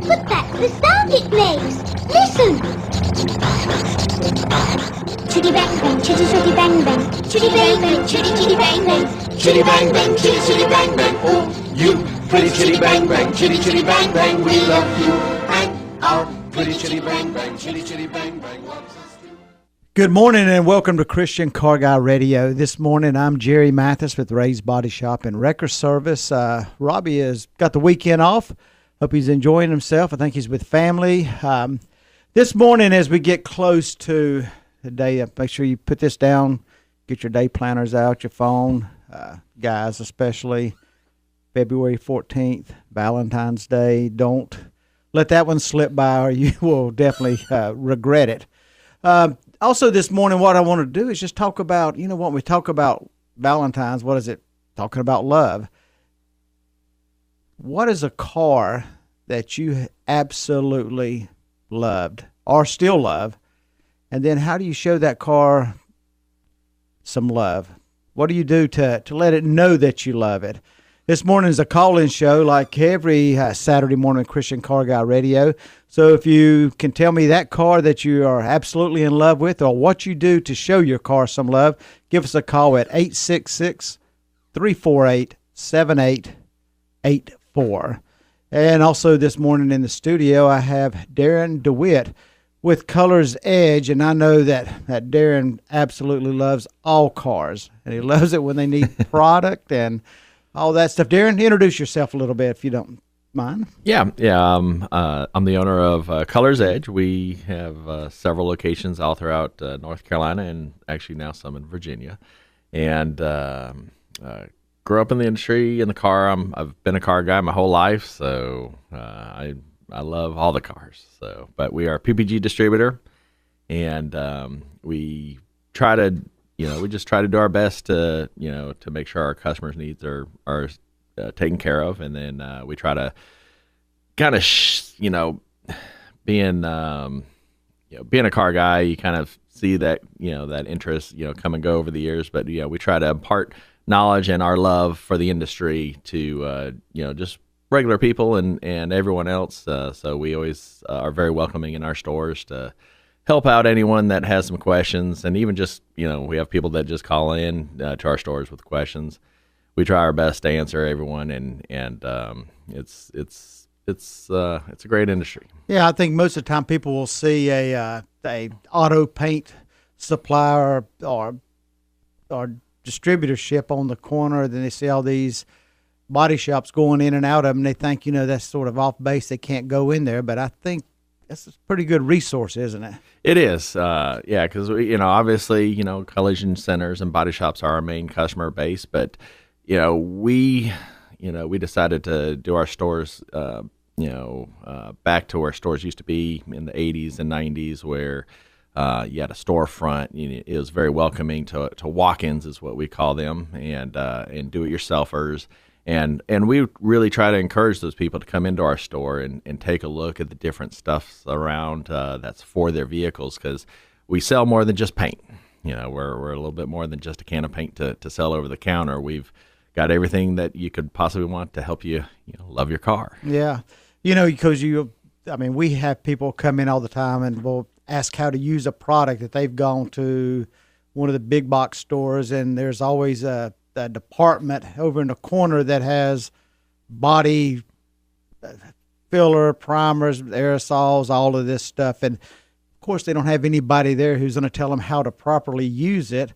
But that's the sound it makes. Listen. Chitty bang bang, chitty chitty bang bang. Chitty bang bang, chitty chitty bang bang. Chitty bang bang, chitty chitty bang bang. Oh, you pretty chitty bang bang, chitty chitty bang bang. We love you and our pretty chitty bang bang, chitty chitty bang bang loves us too. Good morning and welcome to Christian Car Guy Radio. This morning I'm Jerry Mathis with Ray's Body Shop and Wrecker Service. Robbie has got the weekend off. Hope he's enjoying himself. I think he's with family. This morning as we get close to the day, make sure you put this down. Get your day planners out, your phone. Guys especially. February 14th, Valentine's Day. Don't let that one slip by or you will definitely regret it. Also this morning, what I want to do is just talk about, when we talk about Valentine's, what is it? Talking about love. What is a car that you absolutely loved or still love? And then how do you show that car some love? What do you do to let it know that you love it? This morning is a call-in show like every Saturday morning Christian Car Guy Radio. So if you can tell me that car that you are absolutely in love with or what you do to show your car some love, give us a call at 866-348-7884. And also this morning in the studio, I have Darren DeWitt with Colors Edge, and I know that Darren absolutely loves all cars, and he loves it when they need product and all that stuff. Darren, introduce yourself a little bit if you don't mind. Yeah. I'm the owner of Colors Edge. We have several locations all throughout North Carolina and actually now some in Virginia. And grew up in the industry in the car. I've been a car guy my whole life, so I love all the cars. But we are a PPG distributor, and we try to. We just try to do our best to make sure our customers' needs are taken care of, and then we try to kind of, being a car guy, you kind of see that that interest come and go over the years, but we try to impart knowledge and our love for the industry to just regular people and everyone else. So we always are very welcoming in our stores to help out anyone that has some questions, and even just we have people that just call in to our stores with questions. We try our best to answer everyone, and it's a great industry. Yeah, I think most of the time people will see a auto paint supplier or distributorship on the corner, then they see all these body shops going in and out of them. They think that's sort of off base. They can't go in there, but I think that's a pretty good resource, isn't it? It is, yeah, because obviously, collision centers and body shops are our main customer base, but we decided to do our stores, back to where stores used to be in the 80s and 90s, where you had a storefront. It was very welcoming to walk-ins, is what we call them, and do-it-yourselfers. And we really try to encourage those people to come into our store and take a look at the different stuff around that's for their vehicles, because we sell more than just paint. We're a little bit more than just a can of paint to sell over the counter. We've got everything that you could possibly want to help you, love your car. Yeah. Because we have people come in all the time and will ask how to use a product that they've gone to one of the big box stores, and there's always a department over in the corner that has body filler, primers, aerosols, all of this stuff. And of course they don't have anybody there who's going to tell them how to properly use it.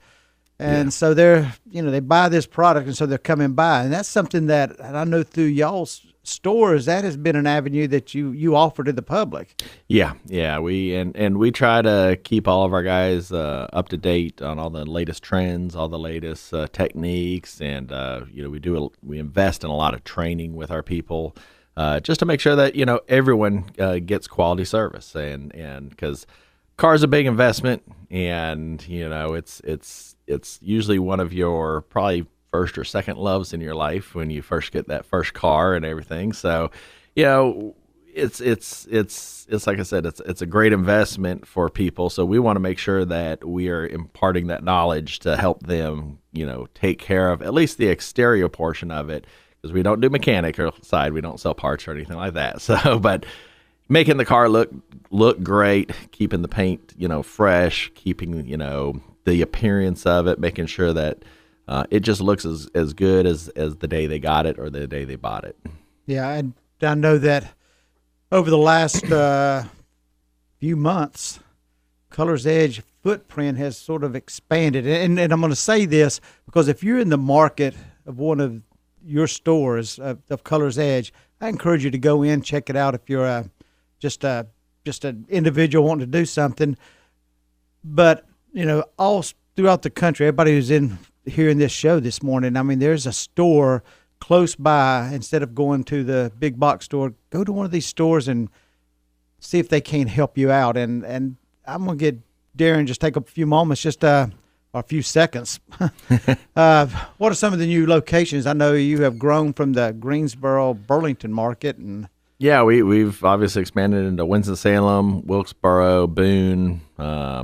And so they buy this product, and so they're coming by. And that's something that I know through y'all's stores, that has been an avenue that you offer to the public. Yeah. We try to keep all of our guys up to date on all the latest trends, all the latest techniques, and we invest in a lot of training with our people, just to make sure that everyone gets quality service, and because car's a big investment, and it's usually one of your probably first or second loves in your life when you first get that first car and everything. So, it's like I said, it's a great investment for people. So we want to make sure that we are imparting that knowledge to help them, take care of at least the exterior portion of it, because we don't do mechanical side. We don't sell parts or anything like that. So, but making the car look great, keeping the paint, fresh, keeping, the appearance of it, making sure that it just looks as good as the day they got it or the day they bought it. Yeah, and I know that over the last few months, Color's Edge footprint has sort of expanded. And I'm going to say this because if you're in the market of one of your stores of Color's Edge, I encourage you to go in, check it out if you're just an individual wanting to do something. But, all throughout the country, everybody who's in hearing this show this morning, I mean, there's a store close by. Instead of going to the big box store, go to one of these stores and see if they can't help you out. And I'm going to get Darren just take a few moments, just a few seconds. What are some of the new locations? I know you have grown from the Greensboro, Burlington market. And yeah, we've obviously expanded into Winston-Salem, Wilkesboro, Boone,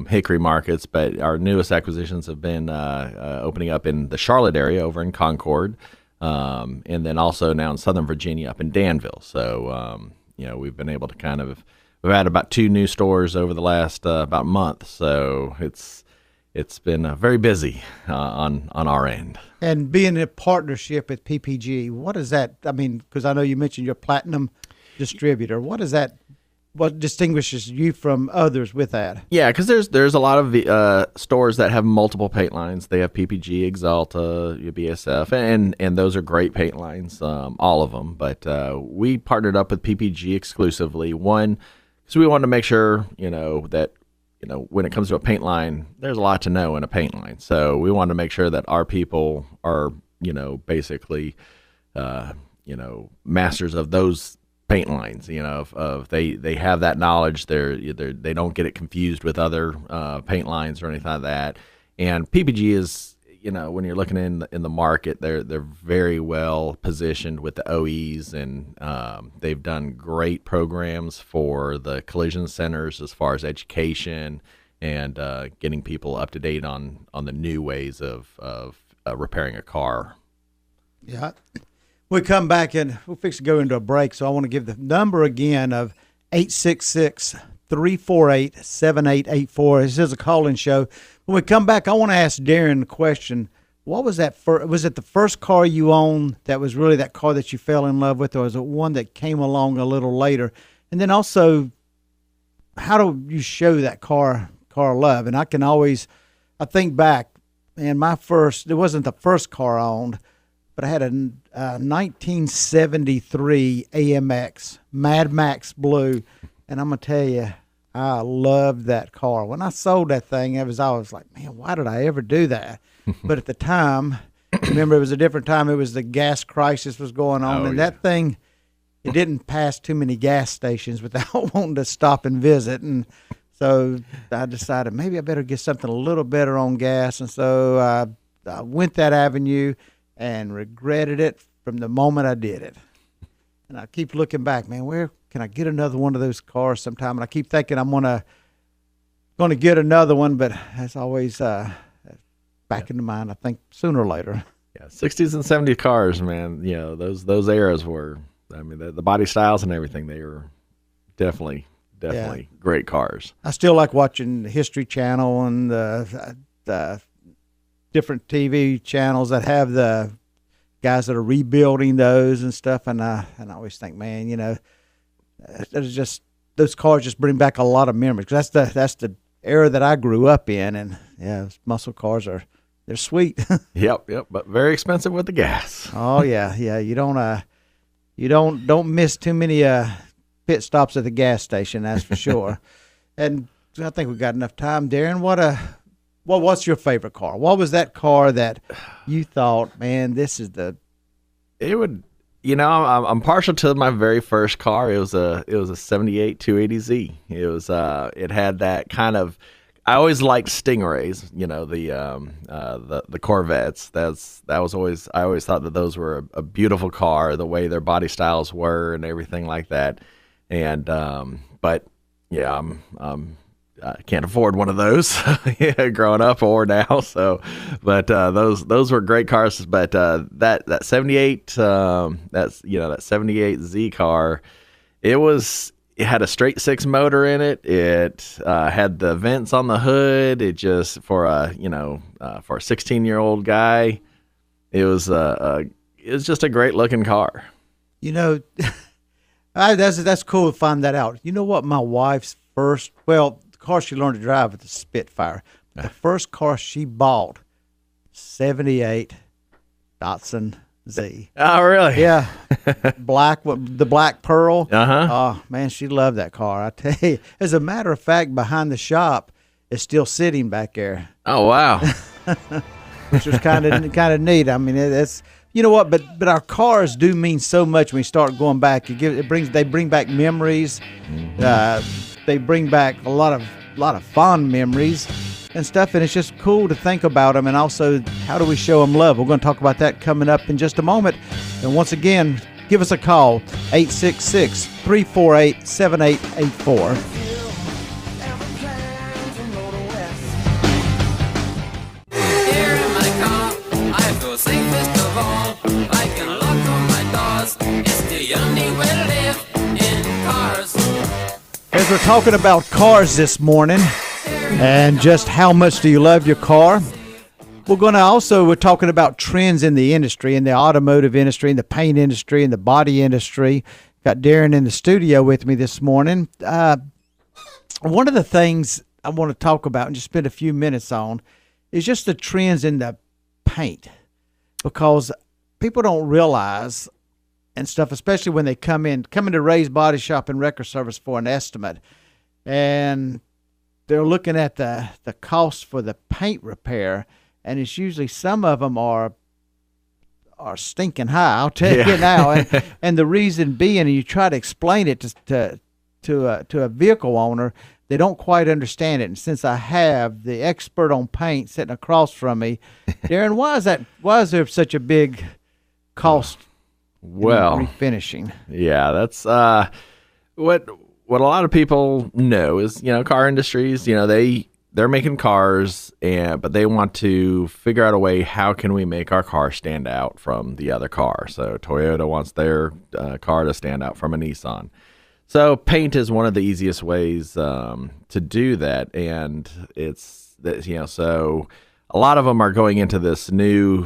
Hickory markets, but our newest acquisitions have been opening up in the Charlotte area over in Concord, and then also now in Southern Virginia up in Danville. So, we've been able to we've had about 2 new stores over the last about month. So it's been very busy on our end. And being in a partnership with PPG, what is that? I mean, because I know you mentioned your platinum distributor. What is that? What distinguishes you from others with that? Yeah, because there's a lot of stores that have multiple paint lines. They have PPG, Axalta, BSF, and those are great paint lines, all of them. But we partnered up with PPG exclusively. One, because we wanted to make sure that when it comes to a paint line, there's a lot to know in a paint line. So we wanted to make sure that our people are basically masters of those paint lines, of they have that knowledge. They don't get it confused with other paint lines or anything like that. And PPG is, when you're looking in the market, they're very well positioned with the OEs, and they've done great programs for the collision centers as far as education and getting people up to date on the new ways of repairing a car. Yeah. We come back and we'll fix to go into a break. So I want to give the number again of 866-348-7884. This is a call-in show. When we come back, I want to ask Darren the question, what was that was it the first car you owned that was really that car that you fell in love with, or was it one that came along a little later? And then also, how do you show that car love? And I think back, man, it wasn't the first car I owned, but I had a 1973 AMX, Mad Max Blue, and I'm going to tell you, I loved that car. When I sold that thing, I was like, man, why did I ever do that? But at the time, remember, it was a different time. It was the gas crisis was going on, that thing, it didn't pass too many gas stations without wanting to stop and visit. And so I decided maybe I better get something a little better on gas. And so I went that avenue and regretted it from the moment I did it. And I keep looking back, man, where can I get another one of those cars sometime? And I keep thinking I'm gonna get another one, but that's always back in the mind, I think, sooner or later. Yeah, 60s and 70s cars, man. Those eras were, I mean, the body styles and everything, they were definitely great cars. I still like watching the History Channel and the different TV channels that have the guys that are rebuilding those and stuff. And I always think, man, there's just, those cars just bring back a lot of memories. 'Cause that's the era that I grew up in. And yeah, muscle cars they're sweet. Yep. But very expensive with the gas. Oh yeah. You don't miss too many pit stops at the gas station. That's for sure. And I think we've got enough time, Darren. What's your favorite car? What was that car that you thought, man, this is the? It would, I'm partial to my very first car. It was a '78 280Z. It was it had that kind of. I always liked Stingrays. The Corvettes. I always thought that those were a beautiful car. The way their body styles were and everything like that. And but yeah, I can't afford one of those growing up or now. So, but those were great cars. But that 78 that 78Z car, it was it had a straight six motor in it. It had the vents on the hood. It just for a 16-year-old guy, it was just a great looking car. That's cool to find that out. You know what? My wife's the car she learned to drive was the Spitfire. The first car she bought, 78 Datsun Z. Oh, really? Yeah, the black pearl. Uh-huh. Oh man, she loved that car. I tell you. As a matter of fact, behind the shop is still sitting back there, Oh, wow. which was kind of neat. I mean, it's you know what, but our cars do mean so much when we start going back. They bring back memories. They bring back a lot of fond memories and stuff, and it's just cool to think about them. And also, how do we show them love? We're going to talk about that coming up in just a moment. And once again, give us a call, 866-348-7884. Safest of all, I can lock on my doors. It's the only way to live in cars. As we're talking about cars this morning and just how much do you love your car, we're talking about trends in the industry, in the automotive industry, in the paint industry, in the body industry. Got Darren in the studio with me this morning. One of the things I want to talk about and just spend a few minutes on is just the trends in the paint. Because people don't realize and stuff, especially when they come into Ray's Body Shop and Wrecker Service for an estimate, and they're looking at the cost for the paint repair, and it's usually some of them are stinking high. I'll tell you now, and the reason being, and you try to explain it to a vehicle owner, they don't quite understand it. And since I have the expert on paint sitting across from me, Darren, why is there such a big cost in refinishing? Yeah, that's what a lot of people know is, car industries, they're making cars, but they want to figure out a way, how can we make our car stand out from the other car? So Toyota wants their car to stand out from a Nissan. So paint is one of the easiest ways to do that, and it's that, so a lot of them are going into this new,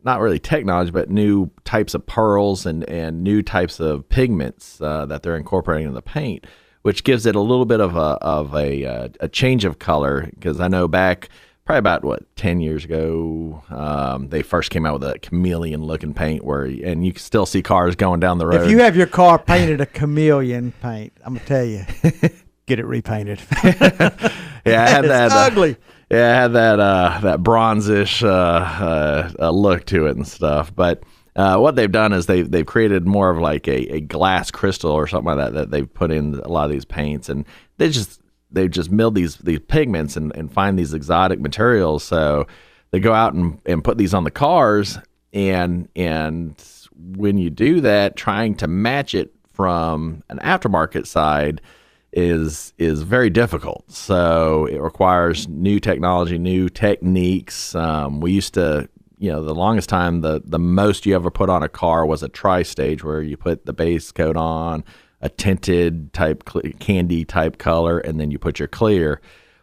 not really technology, but new types of pearls and new types of pigments that they're incorporating in the paint, which gives it a little bit of a change of color. Because I know back probably about 10 years ago, they first came out with a chameleon looking paint and you can still see cars going down the road. If you have your car painted a chameleon paint, I'm gonna tell you, get it repainted. Yeah, I had it's ugly. I had that bronzish look to it and stuff. But what they've done is they've created more of like a glass crystal or something like that they've put in a lot of these paints, and they've just milled these pigments and find these exotic materials. So they go out and put these on the cars, and when you do that, trying to match it from an aftermarket side is very difficult. So it requires new technology, new techniques. We used to, the longest time, the most you ever put on a car was a tri-stage, where you put the base coat on, a tinted type candy type color, and then you put your clear.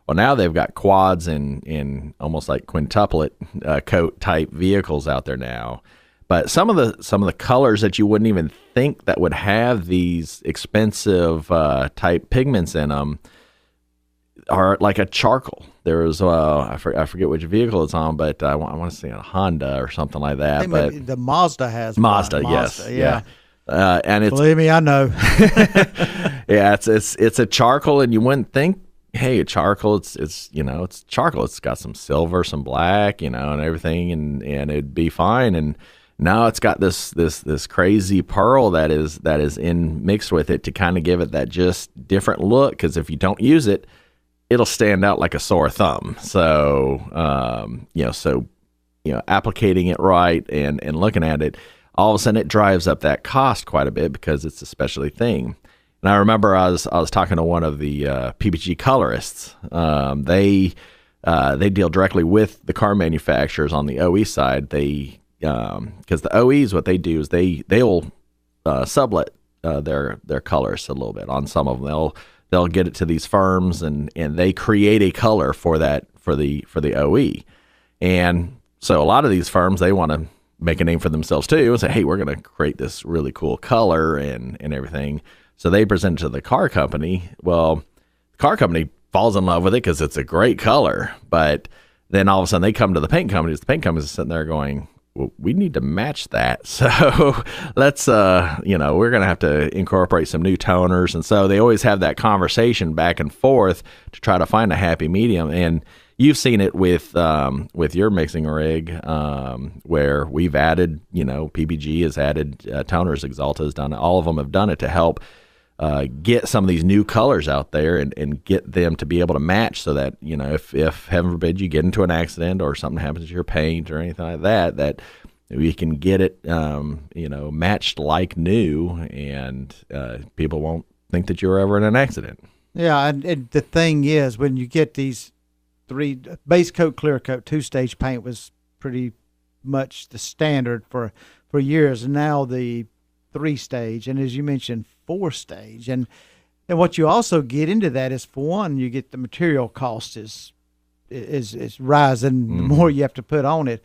Well, now they've got quads in almost like quintuplet coat type vehicles out there now. But some of the colors that you wouldn't even think that would have these expensive type pigments in them are like a charcoal. There was I forget which vehicle it's on, but I want to say a Honda or something like that. But the Mazda has Mazda, one. yes, yeah. And it's, believe me, I know. yeah, it's a charcoal, and you wouldn't think, hey, a charcoal, it's charcoal. It's got some silver, some black, and everything, and it'd be fine. And now it's got this crazy pearl that is in mixed with it to kind of give it that just different look. Because if you don't use it, it'll stand out like a sore thumb. So applicating it right and looking at it, all of a sudden it drives up that cost quite a bit because it's a specialty thing. And I remember I was talking to one of the PPG colorists. They deal directly with the car manufacturers on the OE side. Because the OEs, what they do is they'll sublet their colors a little bit. On some of them, they'll get it to these firms, and they create a color for that for the OE. And so a lot of these firms, they want to make a name for themselves too and say, hey, we're going to create this really cool color and everything. So they present it to the car company. Well, the car company falls in love with it because it's a great color. But then all of a sudden they come to the paint companies. The paint companies are sitting there going, well, we need to match that. So let's, we're going to have to incorporate some new toners. And so they always have that conversation back and forth to try to find a happy medium. And you've seen it with your mixing rig, where we've added, PPG has added toners, Axalta has done it. All of them have done it to help get some of these new colors out there and get them to be able to match, so that, if heaven forbid you get into an accident or something happens to your paint or anything like that, that we can get it, matched like new, and people won't think that you were ever in an accident. Yeah, and the thing is, when you get these 3 base coat, clear coat, 2-stage paint was pretty much the standard for years, and now the 3-stage, and as you mentioned, 4-stage, and what you also get into that is, for one, you get the material cost is rising the more you have to put on it,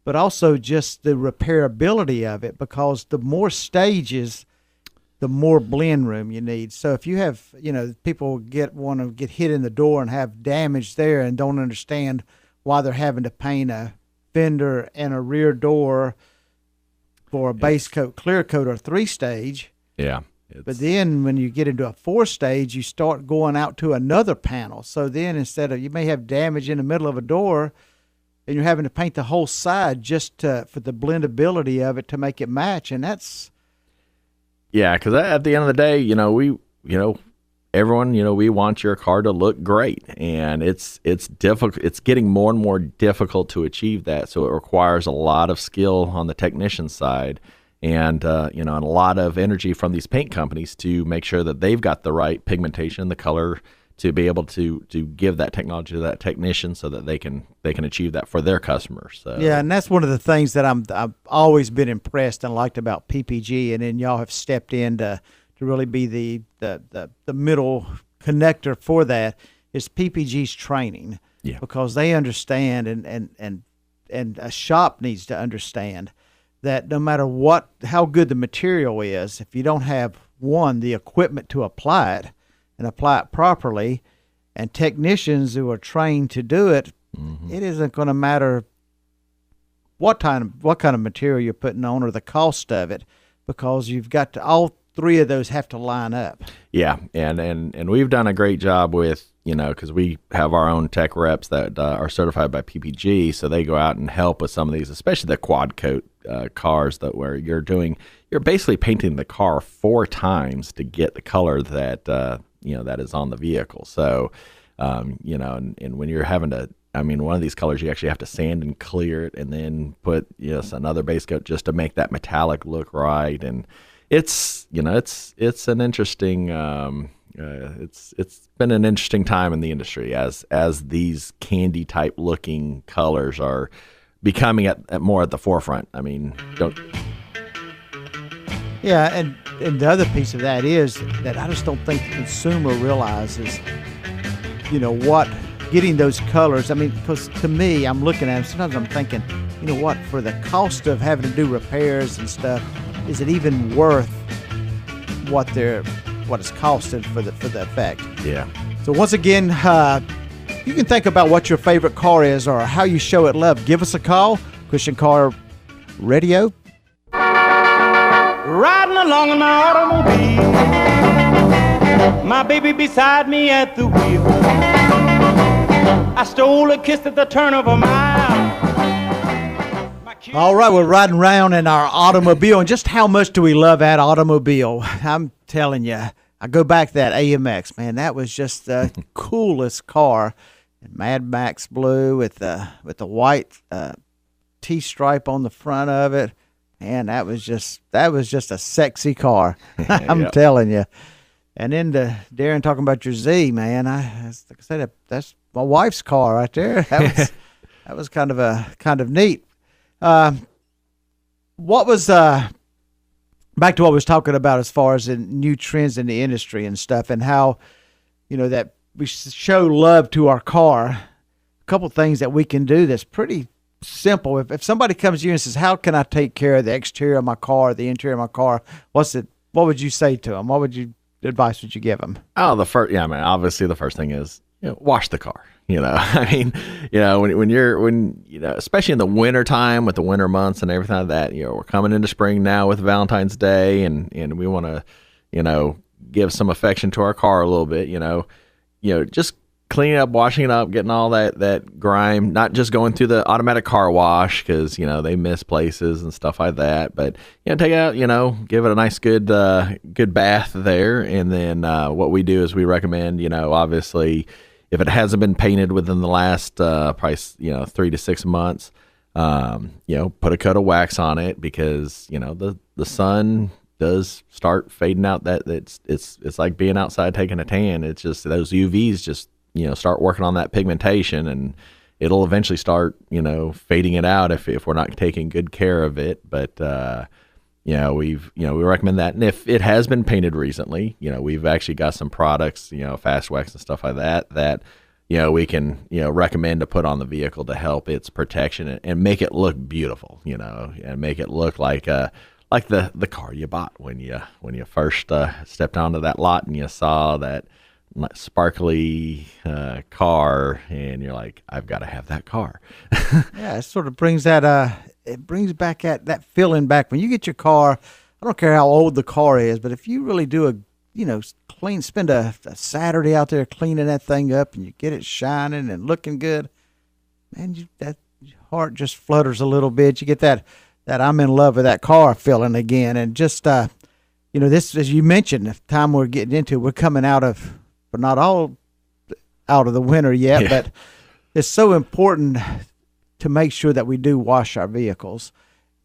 but also just the repairability of it, because the more stages, the more blend room you need. So if you have, people want to get hit in the door and have damage there and don't understand why they're having to paint a fender and a rear door for a base coat, clear coat, or 3-stage. Yeah. But then when you get into a 4-stage, you start going out to another panel. So then instead of, you may have damage in the middle of a door, and you're having to paint the whole side just for the blendability of it to make it match. And that's... Yeah, because at the end of the day, everyone, we want your car to look great, and it's difficult. It's getting more and more difficult to achieve that. So it requires a lot of skill on the technician side, and and a lot of energy from these paint companies to make sure that they've got the right pigmentation, the color, to be able to give that technology to that technician, so that they can achieve that for their customers. So. Yeah, and that's one of the things that I've always been impressed and liked about PPG, and then y'all have stepped in to really be the middle connector for that, is PPG's training. Yeah. Because they understand, and a shop needs to understand that no matter how good the material is, if you don't have, one, the equipment to apply it and apply it properly, and technicians who are trained to do it, it isn't going to matter what kind of material you're putting on or the cost of it, because you've got to, all 3 of those have to line up. Yeah, and we've done a great job with, because we have our own tech reps that are certified by PPG, so they go out and help with some of these, especially the quad coat cars, where you're basically painting the car 4 times to get the color that that is on the vehicle. So, and when you're having to, one of these colors, you actually have to sand and clear it, and then put another base coat just to make that metallic look right. And it's an interesting it's been an interesting time in the industry as these candy type looking colors are becoming at more at the forefront. Yeah, and the other piece of that is that I just don't think the consumer realizes, what getting those colors. Because to me, I'm looking at them, sometimes I'm thinking, for the cost of having to do repairs and stuff, is it even worth what it's costing for the effect? Yeah. So once again, you can think about what your favorite car is or how you show it love. Give us a call, Christian Car Radio. Riding along in my automobile, my baby beside me at the wheel. I stole a kiss at the turn of a mile. All right, we're riding around in our automobile, and just how much do we love that automobile? I'm telling you, I go back to that AMX, man. That was just the coolest car. Mad Max blue with the white T-stripe on the front of it. Man, that was just a sexy car. I'm telling you. And then Darren talking about your Z, man. Like I said, that's my wife's car right there. That was kind of neat. What was back to what I was talking about as far as the new trends in the industry and stuff, and how, that we show love to our car. A couple things that we can do that's pretty simple. If somebody comes to you and says, how can I take care of the exterior of my car, the interior of my car, what would you say to them? What advice would you give them? Oh, obviously the first thing is, wash the car. I mean, when especially in the winter time with the winter months and everything like that, we're coming into spring now with Valentine's Day, and we want to, give some affection to our car a little bit, just cleaning up, washing it up, getting all that grime, not just going through the automatic car wash because, they miss places and stuff like that, but, take it out, give it a nice good bath there. And then, what we do is we recommend, obviously, if it hasn't been painted within the last probably 3 to 6 months, put a coat of wax on it because the sun does start fading out. That it's like being outside taking a tan. It's just those UVs just start working on that pigmentation, and it'll eventually start fading it out if we're not taking good care of it. But we recommend that. And if it has been painted recently, we've actually got some products, fast wax and stuff like that we can, recommend to put on the vehicle to help its protection and make it look beautiful, and make it look like the car you bought when you first stepped onto that lot and you saw that sparkly car, and you're like, I've got to have that car. Yeah, it sort of brings that it brings back that feeling back when you get your car. I don't care how old the car is, but if you really do spend a Saturday out there cleaning that thing up and you get it shining and looking good, man, that heart just flutters a little bit. You get that I'm in love with that car feeling again. And just this, as you mentioned, the time we're getting into, we're coming out of, but not all out of the winter yet, but it's so important to make sure that we do wash our vehicles.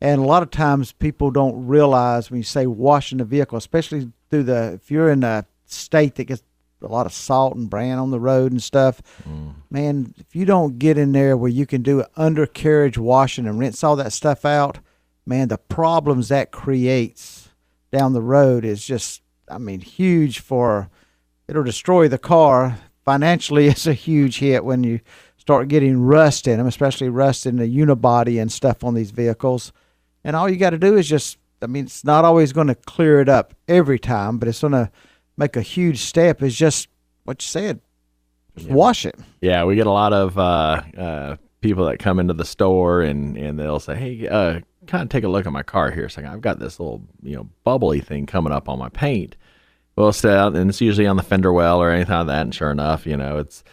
And a lot of times people don't realize when you say washing the vehicle, especially if you're in a state that gets a lot of salt and bran on the road and stuff, man, if you don't get in there where you can do undercarriage washing and rinse all that stuff out, man, the problems that creates down the road is just, huge. It'll destroy the car. Financially, it's a huge hit when you start getting rust in them, especially rust in the unibody and stuff on these vehicles. And all you got to do is it's not always going to clear it up every time, but it's going to make a huge step. Is just what you said. Just wash it. Yeah, we get a lot of people that come into the store and they'll say, hey, kind of take a look at my car here. It's like, I've got this little, bubbly thing coming up on my paint. Well, and it's usually on the fender well or anything like that. And sure enough, it's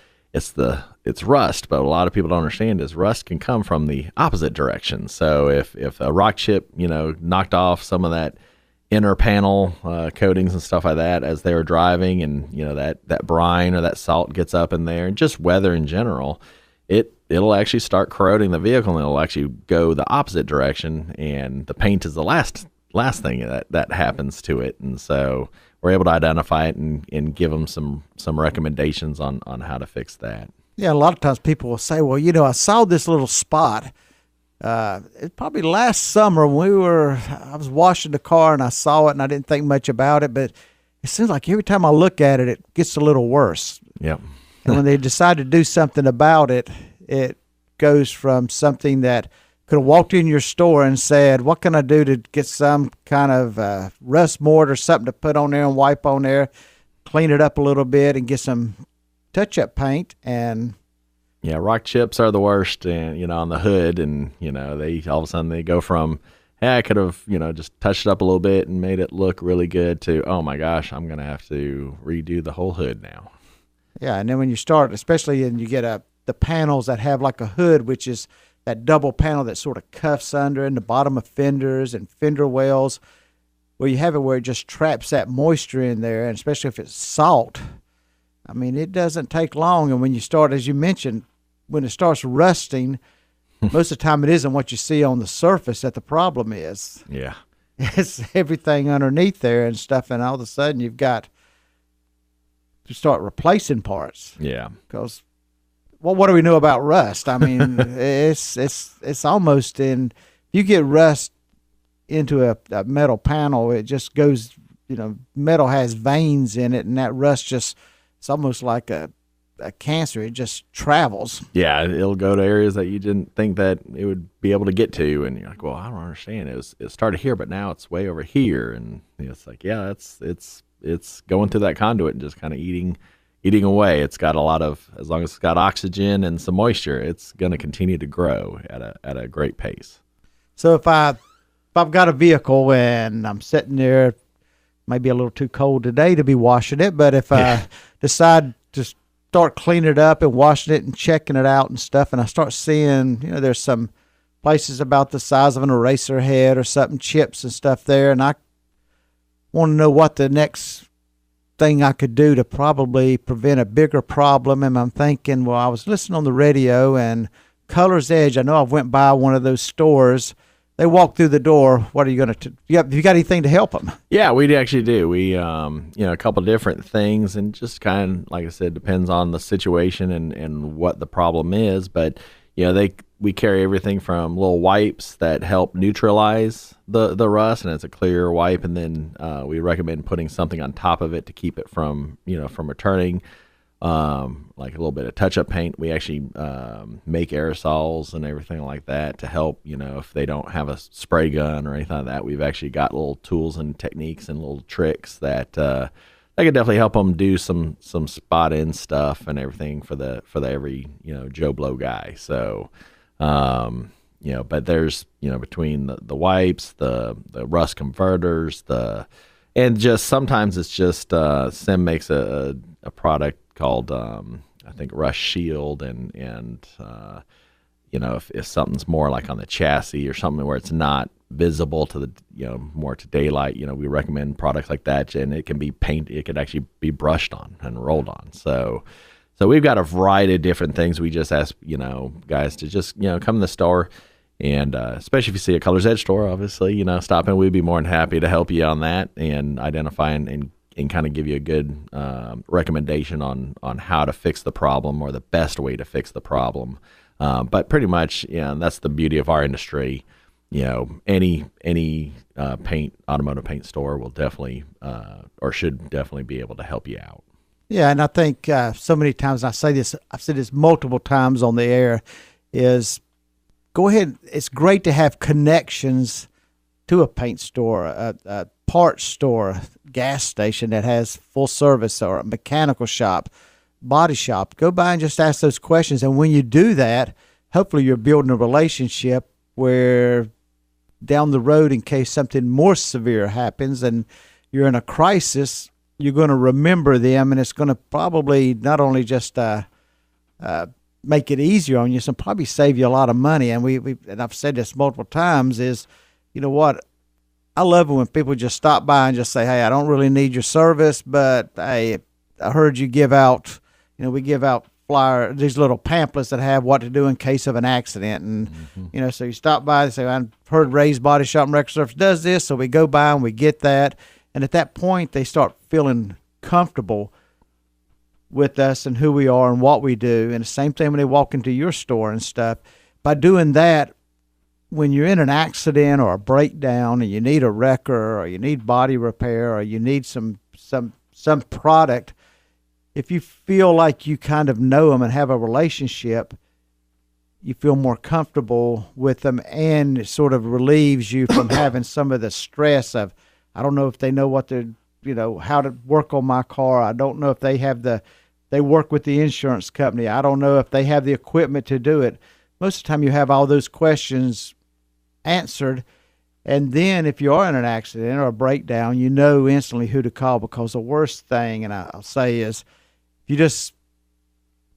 rust. But a lot of people don't understand is rust can come from the opposite direction. So if a rock chip, knocked off some of that inner panel coatings and stuff like that as they were driving, and that brine or that salt gets up in there, and just weather in general, it'll actually start corroding the vehicle, and it'll actually go the opposite direction, and the paint is the last thing that happens to it. And so we're able to identify it and give them some recommendations on how to fix that. Yeah, a lot of times people will say, well, I saw this little spot. It probably last summer when I was washing the car and I saw it and I didn't think much about it, but it seems like every time I look at it, it gets a little worse. Yep. And when they decide to do something about it, it goes from something that could have walked in your store and said, what can I do to get some kind of rust mort or something to put on there and wipe on there, clean it up a little bit and get some touch-up paint. And yeah, rock chips are the worst, and on the hood, and they all of a sudden they go from, hey, I could have just touched it up a little bit and made it look really good, to, oh my gosh, I'm gonna have to redo the whole hood now. Yeah, and then when you start, especially and you get the panels that have like a hood, which is that double panel that sort of cuffs under in the bottom of fenders and fender wells, where you have it where it just traps that moisture in there, and especially if it's salt, it doesn't take long. And when you start, as you mentioned, when it starts rusting, most of the time it isn't what you see on the surface that the problem is. Yeah. It's everything underneath there and stuff, and all of a sudden you've got to start replacing parts. Yeah. Because, what do we know about rust? It's almost you get rust into a metal panel, it just goes, metal has veins in it, and that rust just, it's almost like a cancer. It just travels. Yeah, it'll go to areas that you didn't think that it would be able to get to, and you're like, well, I don't understand. It started here, but now it's way over here, and it's like, yeah, it's going through that conduit and just kind of eating away. It's got a lot of, as long as it's got oxygen and some moisture, it's going to continue to grow at a great pace. So if I've got a vehicle and I'm sitting there, maybe a little too cold today to be washing it, but if I decide to start cleaning it up and washing it and checking it out and stuff, and I start seeing, there's some places about the size of an eraser head or something, chips and stuff there, and I want to know what the next thing I could do to probably prevent a bigger problem. And I'm thinking, well, I was listening on the radio, and Color's Edge, I know I've went by one of those stores. They walk through the door. What are you going to you got anything to help them? Yeah, we actually do. We, a couple different things, and just kind of, like I said, depends on the situation and what the problem is. But, we carry everything from little wipes that help neutralize the rust, and it's a clear wipe. And then we recommend putting something on top of it to keep it from returning. Like a little bit of touch-up paint. We actually make aerosols and everything like that to help, if they don't have a spray gun or anything like that. We've actually got little tools and techniques and little tricks that could definitely help them do some spot-in stuff and everything for the every, Joe Blow guy. So, but there's, between the wipes, the rust converters, and just sometimes it's just Sim makes a product called I think Rust Shield, and if something's more like on the chassis or something where it's not visible to the more to daylight, we recommend products like that, and it can be painted, it could actually be brushed on and rolled on. So we've got a variety of different things. We just ask guys to just come to the store, and especially if you see a Color's Edge store, obviously stop in. We'd be more than happy to help you on that and identify and kind of give you a good recommendation on how to fix the problem, or the best way to fix the problem. But pretty much, that's the beauty of our industry. Any automotive paint store will definitely or should definitely be able to help you out. Yeah, and I think so many times, and I've said this multiple times on the air, is go ahead. It's great to have connections to a paint store, a parts store, gas station that has full service, or a mechanical shop, body shop. Go by and just ask those questions. And when you do that, hopefully you're building a relationship where down the road, in case something more severe happens and you're in a crisis, you're going to remember them, and it's going to probably not only just make it easier on you, it's going to probably save you a lot of money. And and I've said this multiple times, is, what, I love it when people just stop by and just say, hey, I don't really need your service, but hey, I heard you give out, we give out these little pamphlets that have what to do in case of an accident. And, so you stop by and say, I heard Ray's Body Shop and Record Service does this. So we go by and we get that. And at that point, they start feeling comfortable with us and who we are and what we do. And the same thing when they walk into your store and stuff. By doing that, when you're in an accident or a breakdown and you need a wrecker, or you need body repair, or you need some product, if you feel like you kind of know them and have a relationship, you feel more comfortable with them, and it sort of relieves you from having some of the stress of, I don't know if they know what they're, how to work on my car. I don't know if they work with the insurance company. I don't know if they have the equipment to do it. Most of the time you have all those questions answered, and then if you are in an accident or a breakdown, you know instantly who to call, because the worst thing, and I'll say, is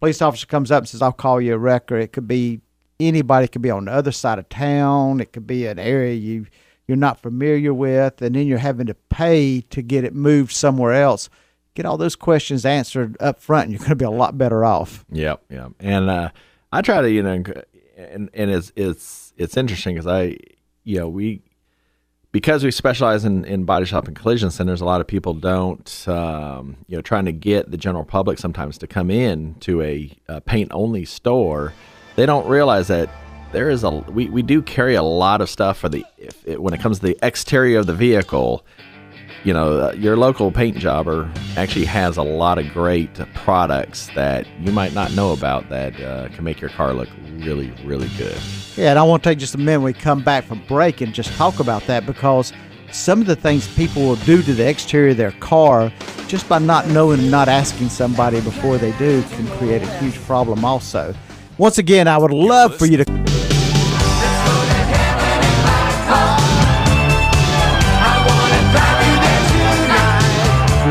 police officer comes up and says, I'll call you a wrecker. It could be anybody. It could be on the other side of town. It could be an area you're not familiar with, and then you're having to pay to get it moved somewhere else. Get all those questions answered up front, and you're going to be a lot better off. Yep. And I try to, and it's interesting because because we specialize in body shop and collision centers, a lot of people don't, trying to get the general public sometimes to come in to a paint only store. They don't realize that there is we do carry a lot of stuff for when it comes to the exterior of the vehicle. You know, your local paint jobber actually has a lot of great products that you might not know about that can make your car look really, really good. Yeah, and I want to take just a minute when we come back from break and just talk about that, because some of the things people will do to the exterior of their car just by not knowing and not asking somebody before they do can create a huge problem also. Once again, I would love for you to...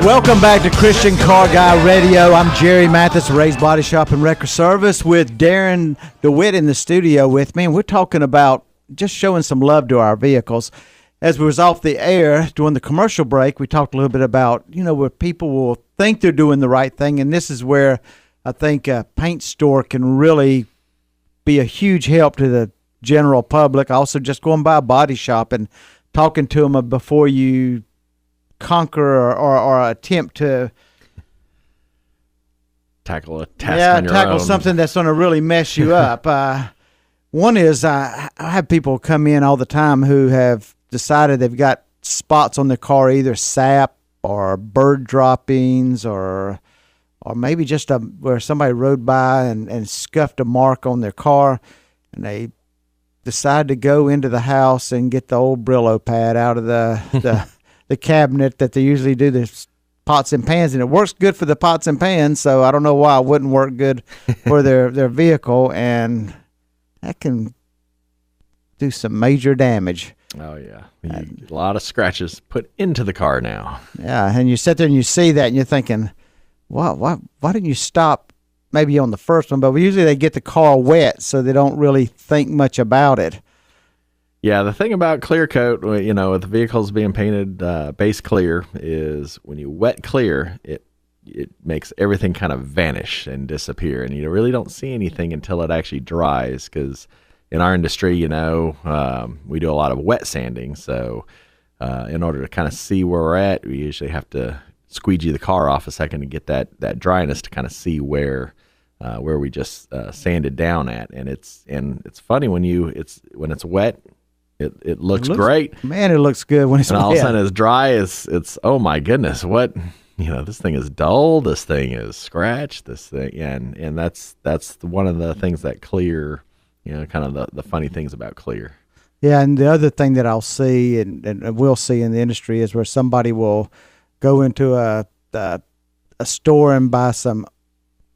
Welcome back to Christian Car Guy Radio. I'm Jerry Mathis, Ray's Body Shop and Wrecker Service, with Darren DeWitt in the studio with me. And we're talking about just showing some love to our vehicles. As we was off the air during the commercial break, we talked a little bit about, you know, where people will think they're doing the right thing. And this is where I think a paint store can really be a huge help to the general public. Also, just going by a body shop and talking to them before you conquer or attempt to tackle a task on your tackle own. Something that's going to really mess you up. One is I have people come in all the time who have decided they've got spots on their car, either sap or bird droppings or maybe just where somebody rode by and scuffed a mark on their car, and they decide to go into the house and get the old Brillo pad out of the cabinet that they usually do the pots and pans, and it works good for the pots and pans, so I don't know why it wouldn't work good for their vehicle, and that can do some major damage. Oh, yeah. A lot of scratches put into the car now. Yeah, and you sit there and you see that, and you're thinking, why didn't you stop maybe on the first one? But usually they get the car wet, so they don't really think much about it. Yeah, the thing about clear coat, you know, with the vehicles being painted base clear, is when you wet clear, it makes everything kind of vanish and disappear, and you really don't see anything until it actually dries, because in our industry, you know, we do a lot of wet sanding, so in order to kind of see where we're at, we usually have to squeegee the car off a second to get that dryness to kind of see where we just sanded down at, and it's funny when it's wet. It looks great. Man, it looks good when it's and wet. all of a sudden it's dry. It's oh my goodness, what, you know, this thing is dull, this thing is scratched, this thing, and that's one of the things that clear, you know, kind of the funny things about clear. Yeah, and the other thing that I'll see and we'll see in the industry is where somebody will go into a store and buy some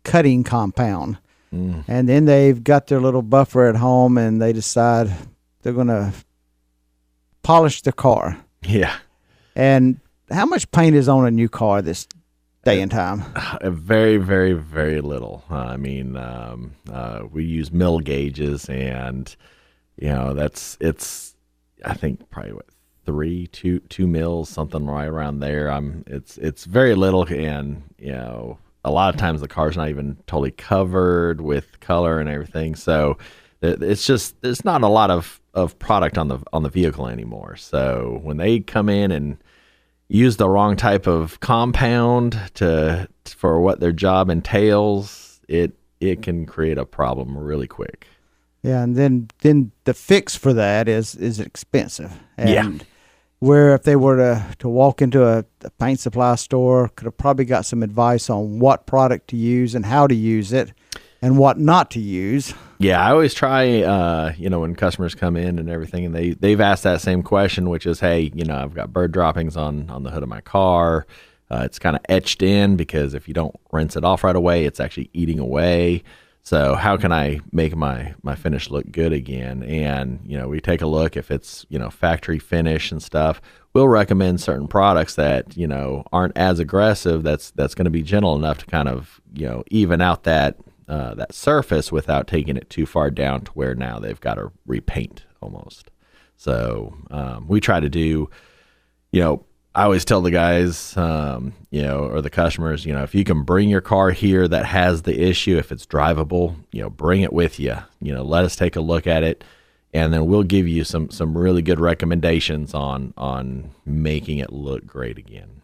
cutting compound, and then they've got their little buffer at home, and they decide they're going to polish the car. Yeah. And how much paint is on a new car this day and time? Very, very, very little. I mean, we use mill gauges, and you know, it's I think probably what, 2 mils, something right around there. It's very little, and you know, a lot of times the car's not even totally covered with color and everything, so it's just, there's not a lot of product on the vehicle anymore. So when they come in and use the wrong type of compound for what their job entails, it can create a problem really quick. Yeah, and then the fix for that is expensive. And yeah. Where if they were to walk into a paint supply store, could have probably got some advice on what product to use and how to use it and what not to use. Yeah, I always try, you know, when customers come in and everything, and they've asked that same question, which is, hey, you know, I've got bird droppings on the hood of my car. It's kind of etched in because if you don't rinse it off right away, it's actually eating away. So how can I make my finish look good again? And, you know, we take a look if it's, you know, factory finish and stuff. We'll recommend certain products that, you know, aren't as aggressive. That's going to be gentle enough to kind of, you know, even out that surface without taking it too far down to where now they've got to repaint almost. So we try to do, you know, I always tell the guys, you know, or the customers, you know, if you can bring your car here that has the issue, if it's drivable, you know, bring it with you. You know, let us take a look at it, and then we'll give you some really good recommendations on making it look great again.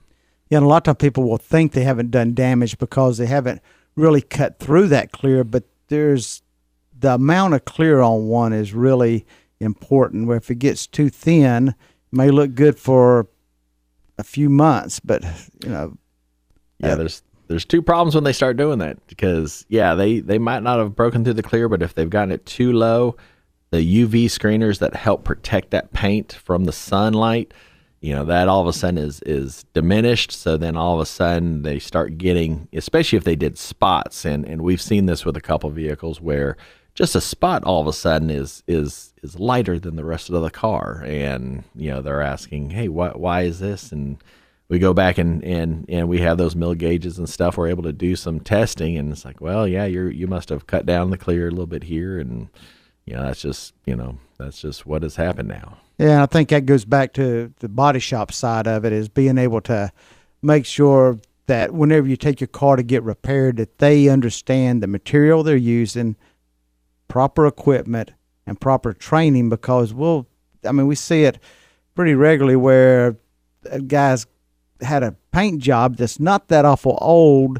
Yeah, and a lot of times people will think they haven't done damage because they haven't really cut through that clear, but there's the amount of clear on one is really important. Where if it gets too thin, it may look good for a few months, but Yeah, there's two problems when they start doing that, because they might not have broken through the clear, but if they've gotten it too low, the UV screeners that help protect that paint from the sunlight, that all of a sudden is diminished. So then all of a sudden they start getting, especially if they did spots, and we've seen this with a couple vehicles where just a spot all of a sudden is lighter than the rest of the car, and they're asking, hey, why is this? And we go back and we have those mil gauges and stuff. We're able to do some testing, and it's like, well, yeah, you must have cut down the clear a little bit here, and that's just what has happened now. Yeah, I think that goes back to the body shop side of it, is being able to make sure that whenever you take your car to get repaired, that they understand the material they're using, proper equipment, and proper training, because we see it pretty regularly where guys had a paint job that's not that awful old,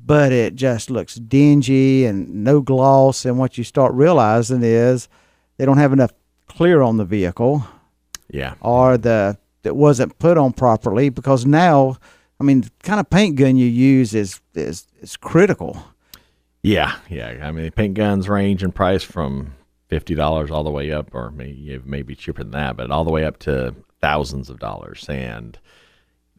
but it just looks dingy and no gloss. And what you start realizing is they don't have enough clear on the vehicle. Yeah. Or that wasn't put on properly, because now, the kind of paint gun you use is critical. Yeah. Paint guns range in price from $50 all the way up, or maybe cheaper than that, but all the way up to thousands of dollars. And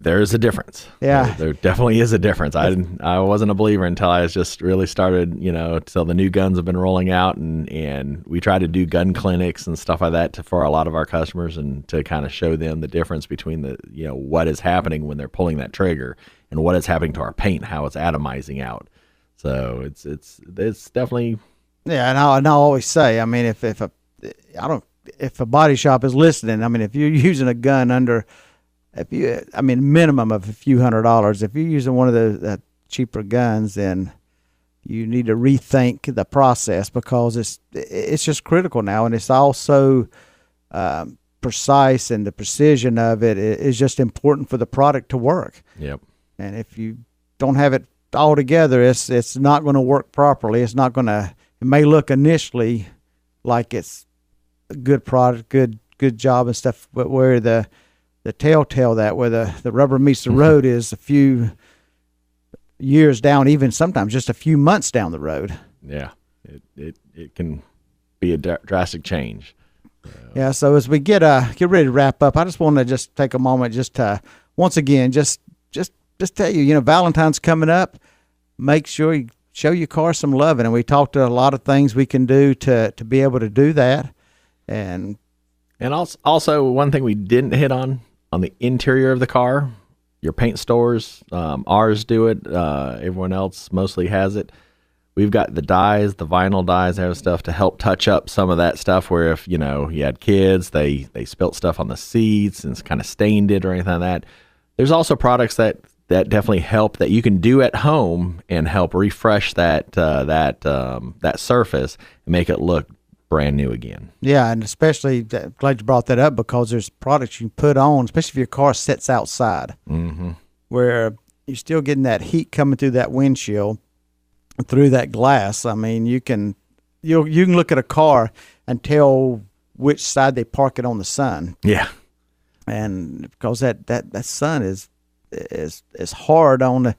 there is a difference. Yeah. There definitely is a difference. I wasn't a believer until I just really started, till the new guns have been rolling out, and we try to do gun clinics and stuff like that for a lot of our customers, and to kind of show them the difference between what is happening when they're pulling that trigger and what is happening to our paint, how it's atomizing out. So it's definitely. Yeah. And I always say, if a body shop is listening, if you're using a gun under, minimum of a few $100s. If you're using one of the cheaper guns, then you need to rethink the process, because it's just critical now, and it's also precise, and the precision of it is just important for the product to work. Yep. And if you don't have it all together, it's not going to work properly. It's not going to. It may look initially like it's a good product, good job and stuff, but where the telltale that where the rubber meets the road is a few years down, even sometimes just a few months down the road. Yeah, it can be a drastic change. Yeah. So as we get ready to wrap up, I just want to just take a moment just to once again just tell you, Valentine's coming up. Make sure you show your car some loving, and we talked to a lot of things we can do to be able to do that, and also one thing we didn't hit on the interior of the car, your paint stores, ours do it. Everyone else mostly has it. We've got the dyes, the vinyl dyes, and stuff to help touch up some of that stuff where if, you had kids, they spilt stuff on the seats and kind of stained it or anything like that. There's also products that definitely help that you can do at home and help refresh that surface and make it look brand new again. Yeah, and especially glad you brought that up, because there's products you put on, especially if your car sits outside, where you're still getting that heat coming through that windshield, through that glass. You can look at a car and tell which side they park it on the sun. Yeah, and because that sun is hard on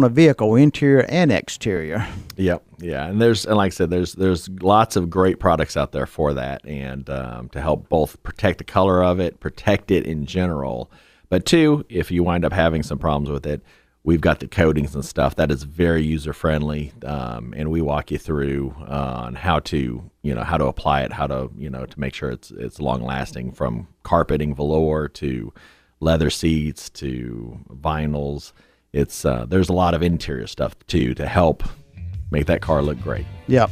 a vehicle, interior and exterior. Yep. Yeah. And like I said, there's lots of great products out there for that, and to help both protect the color of it, protect it in general. But two, if you wind up having some problems with it, we've got the coatings and stuff that is very user friendly, and we walk you through on how to apply it, how to to make sure it's long lasting, from carpeting, velour to leather seats to vinyls. It's there's a lot of interior stuff too to help make that car look great. Yep.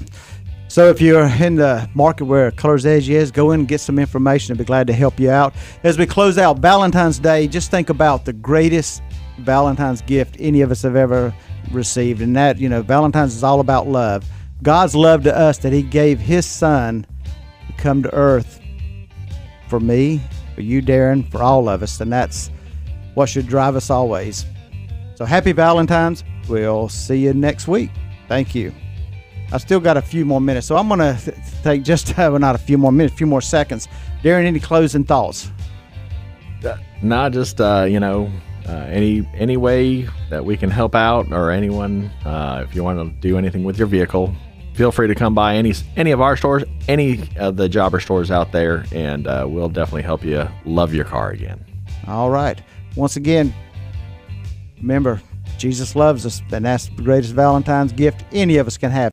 So if you're in the market where Color's Edge is, go in and get some information. I'd be glad to help you out. As we close out Valentine's Day, just think about the greatest Valentine's gift any of us have ever received, and that, Valentine's is all about love. God's love to us, that he gave his son to come to earth for me, for you, Darren, for all of us, and that's what should drive us always. So happy Valentine's. We'll see you next week. Thank you. I still got a few more minutes, so I'm going to take just not a few more minutes, a few more seconds. Darren, any closing thoughts? Not just any way that we can help out, or anyone, if you want to do anything with your vehicle, feel free to come by any of our stores, any of the jobber stores out there, and we'll definitely help you love your car again. All right. Once again, remember, Jesus loves us, and that's the greatest Valentine's gift any of us can have.